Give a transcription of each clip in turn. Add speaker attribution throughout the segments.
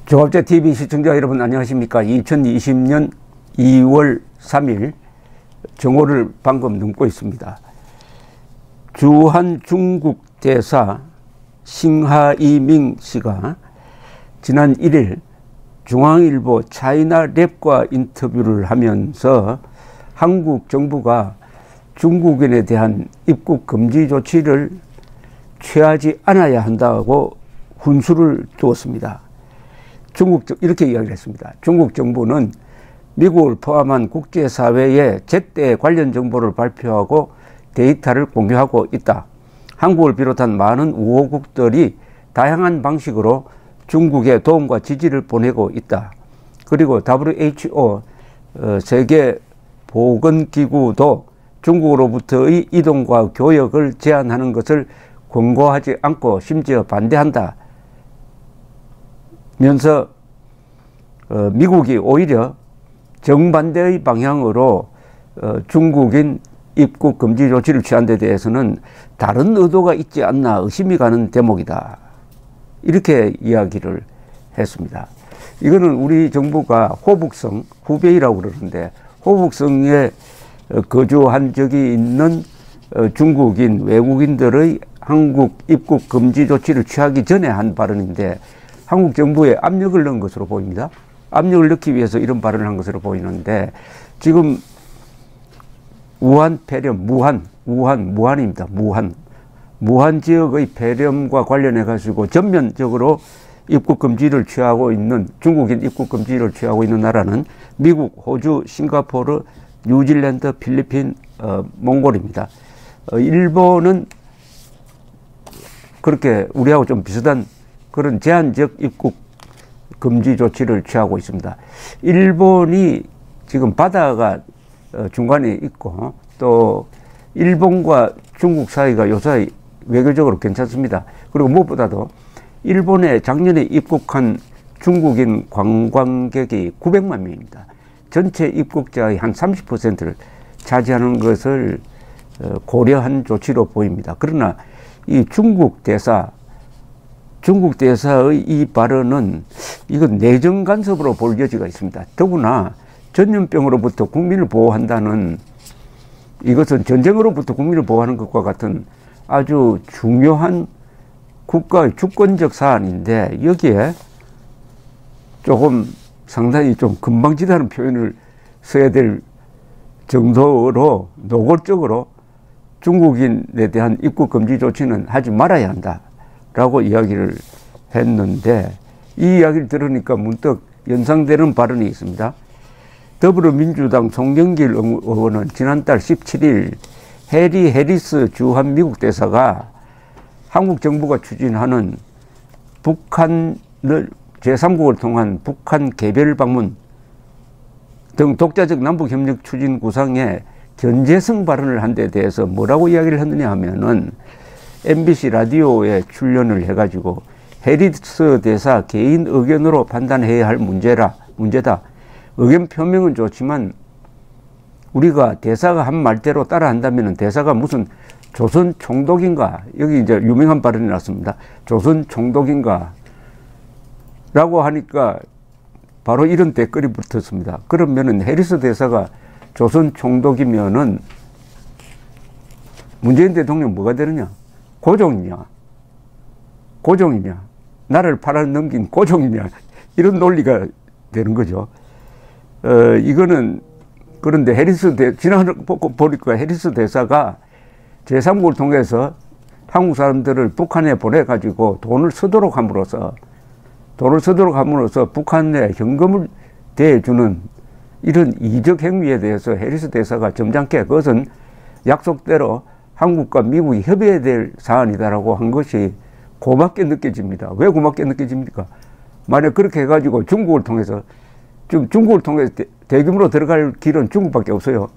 Speaker 1: 조합제TV 시청자 여러분 안녕하십니까. 2020년 2월 3일 정오를 방금 넘고 있습니다. 주한 중국 대사 싱하이밍 씨가 지난 1일 중앙일보 차이나랩과 인터뷰를 하면서 한국 정부가 중국인에 대한 입국 금지 조치를 취하지 않아야 한다고 훈수를 두었습니다. 이렇게 이야기를 했습니다. 중국 정부는 미국을 포함한 국제사회에 제때 관련 정보를 발표하고 데이터를 공유하고 있다. 한국을 비롯한 많은 우호국들이 다양한 방식으로 중국에 도움과 지지를 보내고 있다. 그리고 WHO 세계보건기구도 중국으로부터의 이동과 교역을 제한하는 것을 권고하지 않고 심지어 반대한다. 면서 미국이 오히려 정반대의 방향으로 중국인 입국 금지 조치를 취한 데 대해서는 다른 의도가 있지 않나 의심이 가는 대목이다. 이렇게 이야기를 했습니다. 이거는 우리 정부가 호북성, 후베이라고 그러는데 호북성에 거주한 적이 있는 중국인, 외국인들의 한국 입국 금지 조치를 취하기 전에 한 발언인데 한국 정부에 압력을 넣은 것으로 보입니다. 압력을 넣기 위해서 이런 발언을 한 것으로 보이는데 지금 우한 폐렴, 무한입니다. 무한 지역의 폐렴과 관련해 가지고 전면적으로 입국 금지를 취하고 있는 중국인 입국 금지를 취하고 있는 나라는 미국, 호주, 싱가포르, 뉴질랜드, 필리핀, 몽골입니다. 일본은 그렇게 우리하고 좀 비슷한 그런 제한적 입국 금지 조치를 취하고 있습니다. 일본이 지금 바다가 중간에 있고 또 일본과 중국 사이가 요사이 외교적으로 괜찮습니다. 그리고 무엇보다도 일본에 작년에 입국한 중국인 관광객이 900만 명입니다. 전체 입국자의 한 30%를 차지하는 것을 고려한 조치로 보입니다. 그러나 이 중국 대사의 이 발언은 이건 내정 간섭으로 볼 여지가 있습니다. 더구나 전염병으로부터 국민을 보호한다는 이것은 전쟁으로부터 국민을 보호하는 것과 같은 아주 중요한 국가의 주권적 사안인데 여기에 조금 상당히 좀 금방지다는 표현을 써야 될 정도로 노골적으로 중국인에 대한 입국 금지 조치는 하지 말아야 한다라고 이야기를 했는데 이 이야기를 들으니까 문득 연상되는 발언이 있습니다. 더불어민주당 송영길 의원은 지난달 17일 해리 해리스 주한 미국 대사가 한국 정부가 추진하는 북한을 제3국을 통한 북한 개별 방문 등 독자적 남북협력 추진 구상에 견제성 발언을 한 데 대해서 뭐라고 이야기를 했느냐 하면은 MBC 라디오에 출연을 해가지고 해리스 대사 개인 의견으로 판단해야 할 문제다. 의견 표명은 좋지만 우리가 대사가 한 말대로 따라 한다면 대사가 무슨 조선 총독인가? 여기 이제 유명한 발언이 났습니다. 조선 총독인가? 라고 하니까 바로 이런 댓글이 붙었습니다. 그러면은 해리스 대사가 조선 총독이면은 문재인 대통령 뭐가 되느냐? 고종이냐? 나라를 팔아넘긴 고종이냐? 이런 논리가 되는 거죠. 이거는 그런데 지난번에 보니까 해리스 대사가 제3국을 통해서 한국 사람들을 북한에 보내가지고 돈을 쓰도록 함으로써 북한에 현금을 대주는 이런 이적 행위에 대해서 해리스 대사가 점잖게 그것은 약속대로 한국과 미국이 협의해야 될 사안이다라고 한 것이 고맙게 느껴집니다. 왜 고맙게 느껴집니까? 만약 그렇게 해가지고 중국을 통해서 대규모로 들어갈 길은 중국밖에 없어요.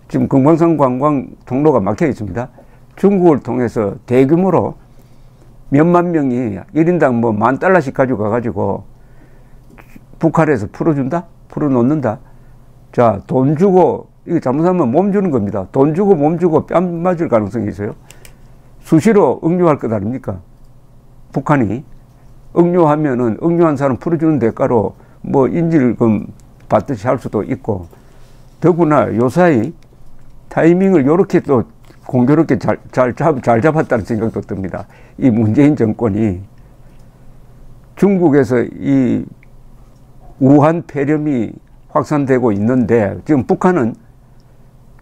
Speaker 1: 지금 금강산 관광 통로가 막혀 있습니다. 중국을 통해서 대규모로 몇만 명이 1인당 뭐 $10,000씩 가지고 가가지고 북한에서 풀어놓는다. 자, 돈 주고, 이거 잘못하면 몸 주는 겁니다. 돈 주고 몸 주고 뺨 맞을 가능성이 있어요. 수시로 응용할 것 아닙니까? 북한이. 억류하면은 억류한 사람 풀어주는 대가로 뭐 인질금 받듯이 할 수도 있고, 더구나 요사이 타이밍을 이렇게 또 공교롭게 잘 잡았다는 생각도 듭니다. 이 문재인 정권이 중국에서 이 우한 폐렴이 확산되고 있는데, 지금 북한은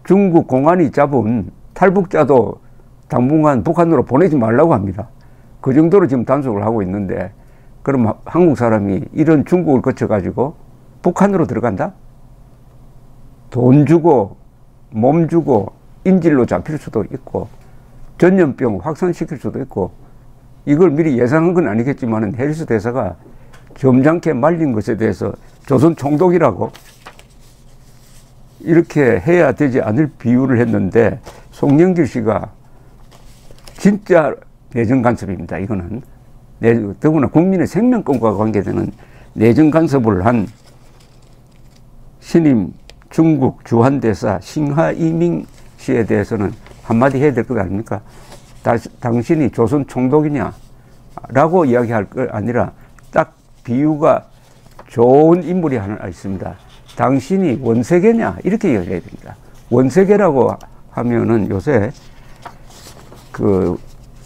Speaker 1: 중국 공안이 잡은 탈북자도 당분간 북한으로 보내지 말라고 합니다. 그 정도로 지금 단속을 하고 있는데, 그럼 한국 사람이 이런 중국을 거쳐가지고 북한으로 들어간다? 돈 주고 몸 주고 인질로 잡힐 수도 있고 전염병 확산시킬 수도 있고, 이걸 미리 예상한 건 아니겠지만 해리스 대사가 점잖게 말린 것에 대해서 조선 총독이라고 이렇게 해야 되지 않을 비유를 했는데, 송영길 씨가 진짜 내정 간섭입니다. 이거는 더구나 국민의 생명권과 관계되는 내정 간섭을 한 신임 중국 주한대사 싱하이밍 씨에 대해서는 한마디 해야 될 것 아닙니까? 당신이 조선 총독이냐? 라고 이야기할 거 아니라 딱 비유가 좋은 인물이 하나 있습니다. 당신이 원세계냐? 이렇게 이야기해야 됩니다. 원세계라고 하면은 요새 그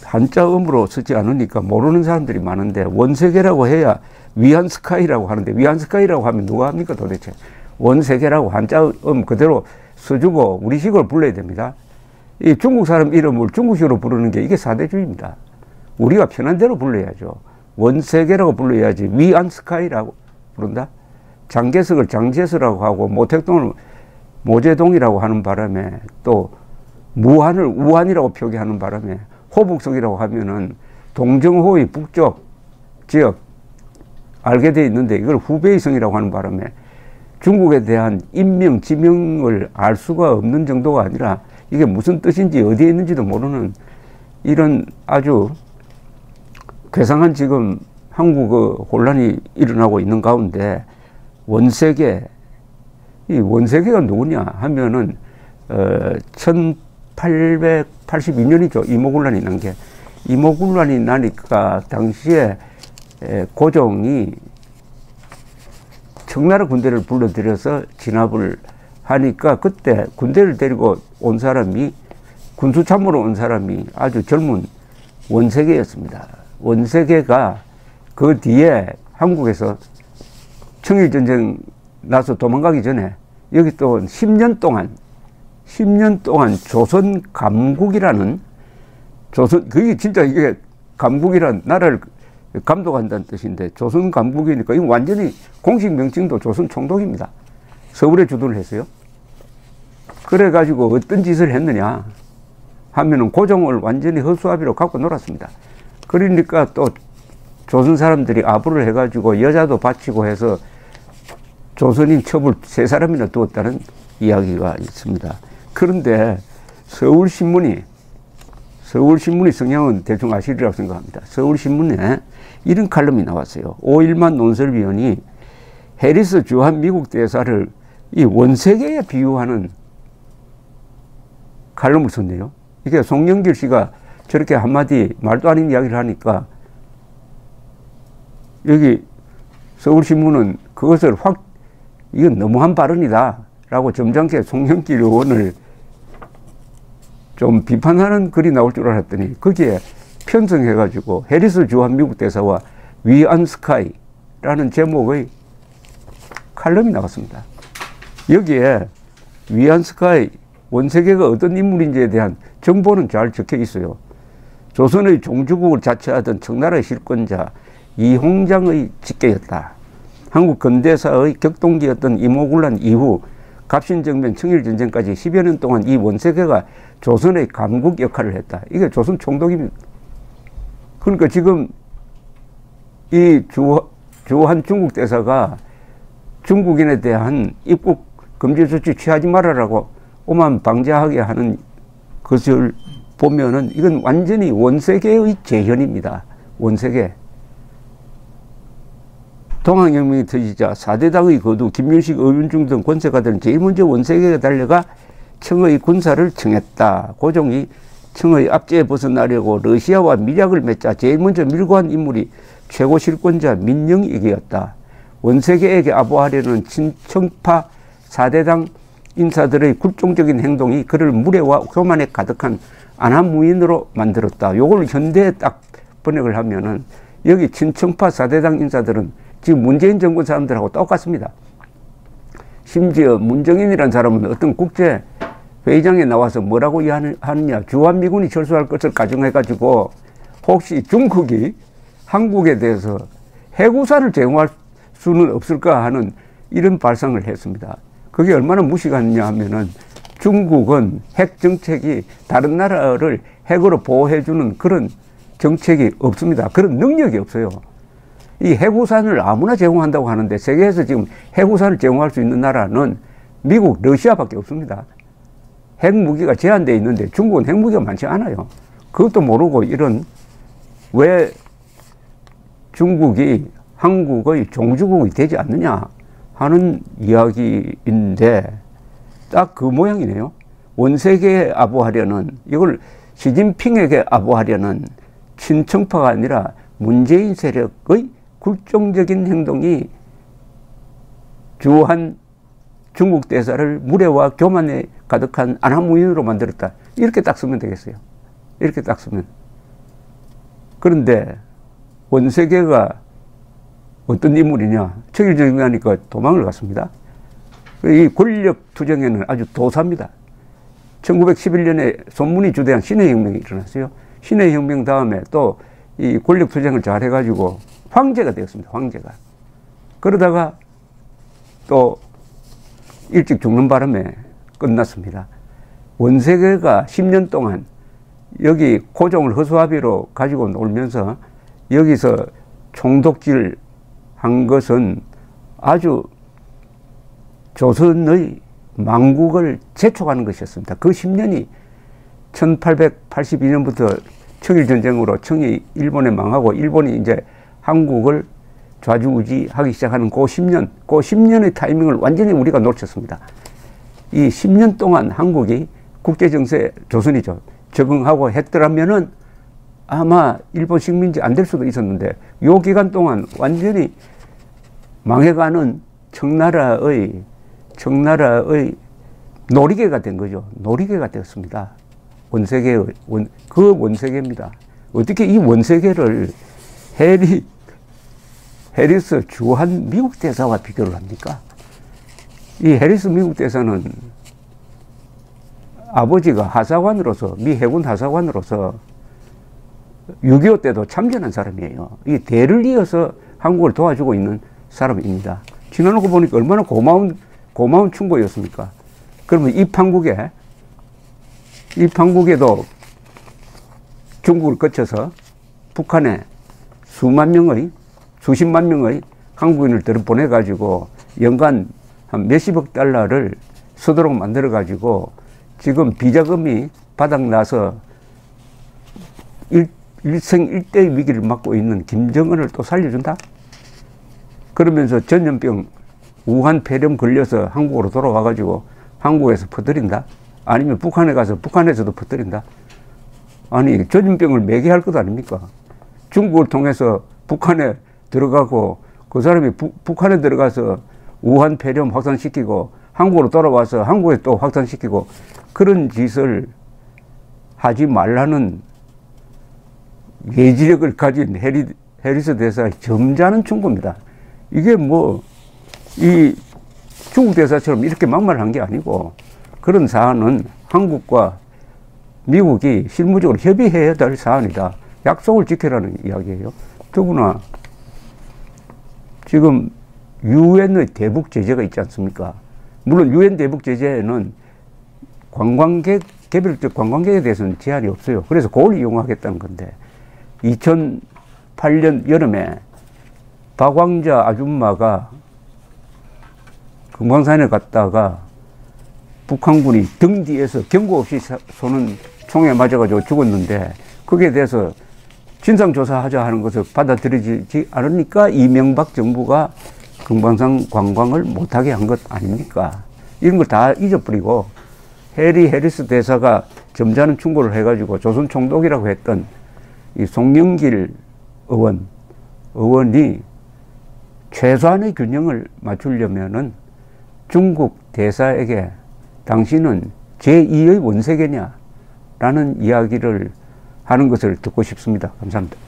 Speaker 1: 한자음으로 쓰지 않으니까 모르는 사람들이 많은데, 원세계라고 해야 위안스카이라고 하는데, 위안스카이라고 하면 누가 합니까 도대체? 원세계라고 한자음 그대로 써주고 우리식으로 불러야 됩니다. 이 중국 사람 이름을 중국식으로 부르는 게 이게 사대주의입니다. 우리가 편한 대로 불러야죠. 원세계라고 불러야지 위안스카이라고 부른다? 장개석을 장제서라고 하고 모택동을 모제동이라고 하는 바람에, 또 무한을 우한이라고 표기하는 바람에 호북성이라고 하면은 동정호의 북쪽 지역 알게 돼 있는데, 이걸 후베이성이라고 하는 바람에 중국에 대한 인명, 지명을 알 수가 없는 정도가 아니라 이게 무슨 뜻인지 어디에 있는지도 모르는 이런 아주 괴상한 지금 한국 혼란이 일어나고 있는 가운데, 원세계, 이 원세계가 누구냐 하면은 1882년이죠. 이모군란이 난 게. 이모군란이 나니까 당시에 고종이 청나라 군대를 불러들여서 진압을 하니까, 그때 군대를 데리고 온 사람이, 군수참모로 온 사람이 아주 젊은 원세계였습니다. 원세계가 그 뒤에 한국에서 청일전쟁 나서 도망가기 전에 여기 또 10년 동안 조선 감국이라는, 그게 진짜 이게 감국이란 나라를 감독한다는 뜻인데, 조선 감국이니까 이건 완전히 공식 명칭도 조선 총독입니다. 서울에 주둔을 했어요. 그래가지고 어떤 짓을 했느냐 하면은 고종을 완전히 허수아비로 갖고 놀았습니다. 그러니까 또 조선 사람들이 아부를 해가지고 여자도 바치고 해서 조선인 첩을 3사람이나 두었다는 이야기가 있습니다. 그런데 서울신문이 성향은 대충 아시리라고 생각합니다. 서울신문에 이런 칼럼이 나왔어요. 오일만 논설위원이 해리스 주한 미국 대사를 이 원세계에 비유하는 칼럼을 썼네요. 이게 송영길 씨가 저렇게 한마디 말도 아닌 이야기를 하니까, 여기 서울신문은 그것을 이건 너무한 발언이다 라고 점잖게 송영길 의원을 좀 비판하는 글이 나올 줄 알았더니, 거기에 편성해가지고 해리스 주한 미국 대사와 위안스카이라는 제목의 칼럼이 나왔습니다. 여기에 위안스카이, 원세계가 어떤 인물인지에 대한 정보는 잘 적혀 있어요. 조선의 종주국을 자처하던 청나라의 실권자 이홍장의 직계였다. 한국 근대사의 격동기였던 이모군란 이후 갑신정변 청일전쟁까지 10여 년 동안 이 원세계가 조선의 감국 역할을 했다. 이게 조선 총독입니다. 그러니까 지금 이 주한 중국 대사가 중국인에 대한 입국 금지 조치 취하지 말아라고 오만 방자하게 하는 것을 보면은 이건 완전히 원세계의 재현입니다. 원세계. 동학혁명이 터지자 4대당의 거두 김윤식, 어윤중 등 권세가들은 제일 먼저 원세계에 달려가 청의 군사를 청했다. 고종이 청의 압제에 벗어나려고 러시아와 밀약을 맺자 제일 먼저 밀고 한 인물이 최고 실권자 민영익이었다. 원세계에게 아부하려는 친청파 4대당 인사들의 굴종적인 행동이 그를 무례와 교만에 가득한 안하무인으로 만들었다. 요걸 현대에 딱 번역을 하면은 여기 친청파 4대당 인사들은 지금 문재인 정권 사람들하고 똑같습니다. 심지어 문정인이라는 사람은 어떤 국제 회의장에 나와서 뭐라고 하느냐. 주한미군이 철수할 것을 가정해가지고 혹시 중국이 한국에 대해서 해구사를 제공할 수는 없을까 하는 이런 발상을 했습니다. 그게 얼마나 무시가느냐 하면은 중국은 핵 정책이 다른 나라를 핵으로 보호해주는 그런 정책이 없습니다. 그런 능력이 없어요. 이 해구산을 아무나 제공한다고 하는데 세계에서 지금 해구산을 제공할 수 있는 나라는 미국, 러시아밖에 없습니다. 핵무기가 제한되어 있는데 중국은 핵무기가 많지 않아요. 그것도 모르고 이런 왜 중국이 한국의 종주국이 되지 않느냐 하는 이야기인데 딱 그 모양이네요. 원세계에 아부하려는, 이걸 시진핑에게 아부하려는 친청파가 아니라 문재인 세력의 굴종적인 행동이 주한 중국 대사를 무례와 교만에 가득한 안하무인으로 만들었다. 이렇게 딱 쓰면 되겠어요. 이렇게 딱 쓰면. 그런데 원세계가 어떤 인물이냐. 청일전쟁하니까 도망을 갔습니다. 이 권력 투쟁에는 아주 도사입니다. 1911년에 손문이 주도한 신해혁명이 일어났어요. 신해혁명 다음에 또 이 권력 투쟁을 잘 해가지고 황제가 되었습니다. 황제가. 그러다가 또 일찍 죽는 바람에 끝났습니다. 원세계가 10년 동안 여기 고종을 허수아비로 가지고 놀면서 여기서 총독질 한 것은 아주 조선의 망국을 재촉하는 것이었습니다. 그 10년이 1882년부터 청일전쟁으로 청이 일본에 망하고 일본이 이제 한국을 좌지우지하기 시작하는 그 10년, 그 10년의 타이밍을 완전히 우리가 놓쳤습니다. 이 10년 동안 한국이 국제정세, 조선이죠, 적응하고 했더라면은 아마 일본 식민지 안 될 수도 있었는데 요 기간 동안 완전히 망해가는 청나라의 놀이개가 된 거죠. 놀이개가 되었습니다. 원세계의, 그 원세계입니다. 어떻게 이 원세계를 해리스 주한 미국 대사와 비교를 합니까? 이 해리스 미국 대사는 아버지가 하사관으로서, 미 해군 하사관으로서 6.25 때도 참전한 사람이에요. 이 대를 이어서 한국을 도와주고 있는 사람입니다. 지나놓고 보니까 얼마나 고마운 충고였습니까? 그러면 이 판국에도 중국을 거쳐서 북한에 수십만 명의 한국인을 들여보내가지고 연간 한 몇십억 달러를 쓰도록 만들어가지고 지금 비자금이 바닥나서 일생일대의 위기를 맞고 있는 김정은을 또 살려준다? 그러면서 전염병 우한 폐렴 걸려서 한국으로 돌아와가지고 한국에서 퍼뜨린다? 아니면 북한에 가서 북한에서도 퍼뜨린다? 아니, 전염병을 매개할 것 아닙니까? 중국을 통해서 북한에 들어가고 그 사람이 북한에 들어가서 우한 폐렴 확산시키고 한국으로 돌아와서 한국에 또 확산시키고 그런 짓을 하지 말라는 예지력을 가진 해리스 대사의 점잖은 충고입니다. 이게 뭐 이 중국 대사처럼 이렇게 막말한 게 아니고 그런 사안은 한국과 미국이 실무적으로 협의해야 될 사안이다. 약속을 지켜라는 이야기예요. 더구나 지금 유엔의 대북 제재가 있지 않습니까? 물론 유엔 대북 제재에는 개별적 관광객에 대해서는 제한이 없어요. 그래서 그걸 이용하겠다는 건데 2008년 여름에 박왕자 아줌마가 금강산에 갔다가 북한군이 등 뒤에서 경고 없이 쏘는 총에 맞아가지고 죽었는데 거기에 대해서 진상조사하자 하는 것을 받아들이지 않으니까 이명박 정부가 금강산 관광을 못하게 한 것 아닙니까? 이런 걸 다 잊어버리고 해리스 대사가 점잖은 충고를 해가지고 조선 총독이라고 했던 이 송영길 의원, 의원이 최소한의 균형을 맞추려면은 중국 대사에게 당신은 제2의 원세계냐? 라는 이야기를 하는 것을 듣고 싶습니다. 감사합니다.